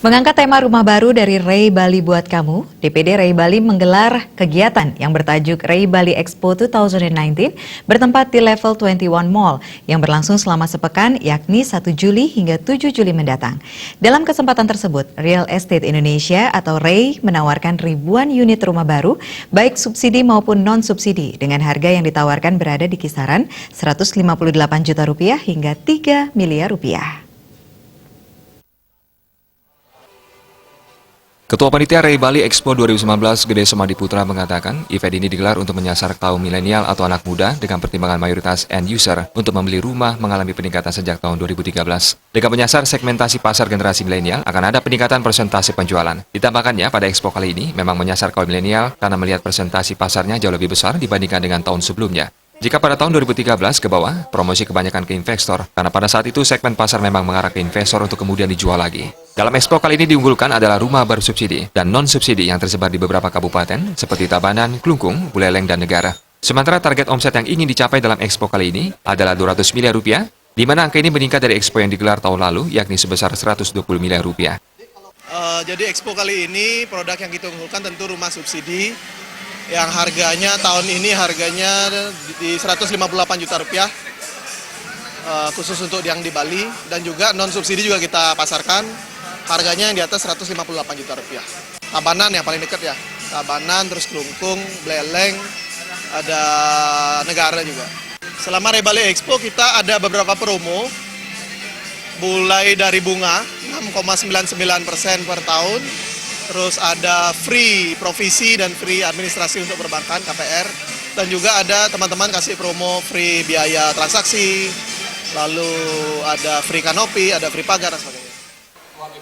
Mengangkat tema rumah baru dari Ray Bali Buat Kamu, DPD Ray Bali menggelar kegiatan yang bertajuk Ray Bali Expo 2019 bertempat di level 21 Mall yang berlangsung selama sepekan yakni 1 Juli hingga 7 Juli mendatang. Dalam kesempatan tersebut, Real Estate Indonesia atau Ray menawarkan ribuan unit rumah baru baik subsidi maupun non-subsidi dengan harga yang ditawarkan berada di kisaran Rp158 juta hingga Rp3 miliar. Ketua Panitia Ray Bali Expo 2019 Gede Semadi Putra mengatakan event ini digelar untuk menyasar kaum milenial atau anak muda dengan pertimbangan mayoritas end user untuk membeli rumah mengalami peningkatan sejak tahun 2013. Dengan menyasar segmentasi pasar generasi milenial akan ada peningkatan persentase penjualan. Ditambahkannya pada Expo kali ini memang menyasar kaum milenial karena melihat presentasi pasarnya jauh lebih besar dibandingkan dengan tahun sebelumnya. Jika pada tahun 2013 ke bawah, promosi kebanyakan ke investor, karena pada saat itu segmen pasar memang mengarah ke investor untuk kemudian dijual lagi. Dalam Expo kali ini diunggulkan adalah rumah bersubsidi dan non-subsidi yang tersebar di beberapa kabupaten seperti Tabanan, Klungkung, Buleleng, dan Negara. Sementara target omset yang ingin dicapai dalam Expo kali ini adalah Rp200 miliar, di mana angka ini meningkat dari Expo yang digelar tahun lalu, yakni sebesar Rp120 miliar. Jadi Expo kali ini produk yang kita unggulkan tentu rumah subsidi, yang harganya tahun ini harganya di Rp158 juta, khusus untuk yang di Bali, dan juga non subsidi juga kita pasarkan, harganya yang di atas Rp158 juta. Tabanan yang paling dekat ya, Tabanan, terus Klungkung, Buleleng, ada Negara juga. Selama Ray Bali Expo kita ada beberapa promo, mulai dari bunga 6,99% per tahun, terus ada free provisi dan free administrasi untuk perbankan KPR, dan juga ada teman-teman kasih promo free biaya transaksi, lalu ada free kanopi, ada free pagar, dan sebagainya.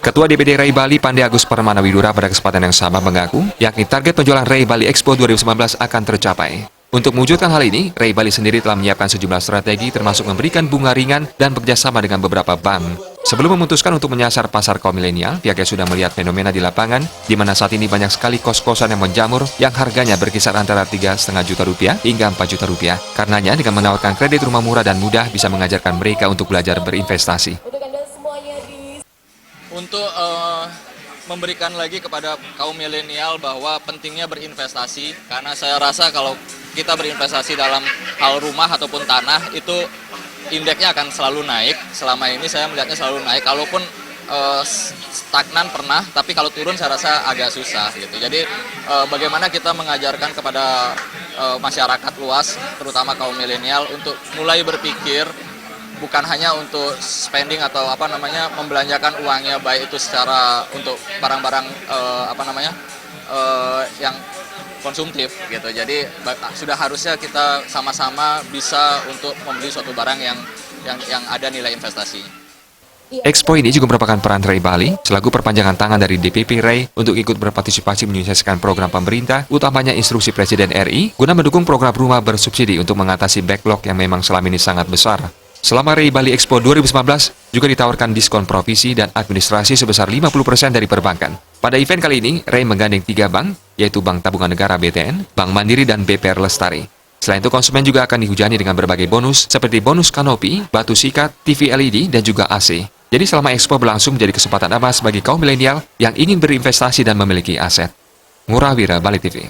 Ketua DPD Ray Bali Pandey Agus Permana Widura pada kesempatan yang sama mengaku, yakni target penjualan Ray Bali Expo 2019 akan tercapai. Untuk mewujudkan hal ini, Ray Bali sendiri telah menyiapkan sejumlah strategi termasuk memberikan bunga ringan dan bekerjasama dengan beberapa bank. Sebelum memutuskan untuk menyasar pasar kaum milenial, pihaknya sudah melihat fenomena di lapangan, di mana saat ini banyak sekali kos-kosan yang menjamur yang harganya berkisar antara Rp3,5 juta hingga Rp4 juta. Karenanya, dengan menawarkan kredit rumah murah dan mudah bisa mengajarkan mereka untuk belajar berinvestasi. Untuk memberikan lagi kepada kaum milenial bahwa pentingnya berinvestasi, karena saya rasa kalau kita berinvestasi dalam hal rumah ataupun tanah itu indeksnya akan selalu naik. Selama ini saya melihatnya selalu naik, kalaupun stagnan pernah, tapi kalau turun saya rasa agak susah gitu. Jadi bagaimana kita mengajarkan kepada masyarakat luas, terutama kaum milenial, untuk mulai berpikir bukan hanya untuk spending atau membelanjakan uangnya, baik itu secara untuk barang-barang yang konsumtif gitu. Jadi sudah harusnya kita sama-sama bisa untuk membeli suatu barang yang ada nilai investasi. Expo ini juga merupakan peran Ray Bali selaku perpanjangan tangan dari DPP Ray untuk ikut berpartisipasi menyukseskan program pemerintah, utamanya instruksi Presiden RI, guna mendukung program rumah bersubsidi untuk mengatasi backlog yang memang selama ini sangat besar. Selama Ray Bali Expo 2019 juga ditawarkan diskon provisi dan administrasi sebesar 50% dari perbankan. Pada event kali ini, Ray menggandeng 3 bank, yaitu Bank Tabungan Negara BTN, Bank Mandiri, dan BPR Lestari. Selain itu, konsumen juga akan dihujani dengan berbagai bonus, seperti bonus kanopi, batu sikat, TV LED, dan juga AC. Jadi selama Expo berlangsung menjadi kesempatan emas bagi kaum milenial yang ingin berinvestasi dan memiliki aset. Ngurah Wira, Bali TV.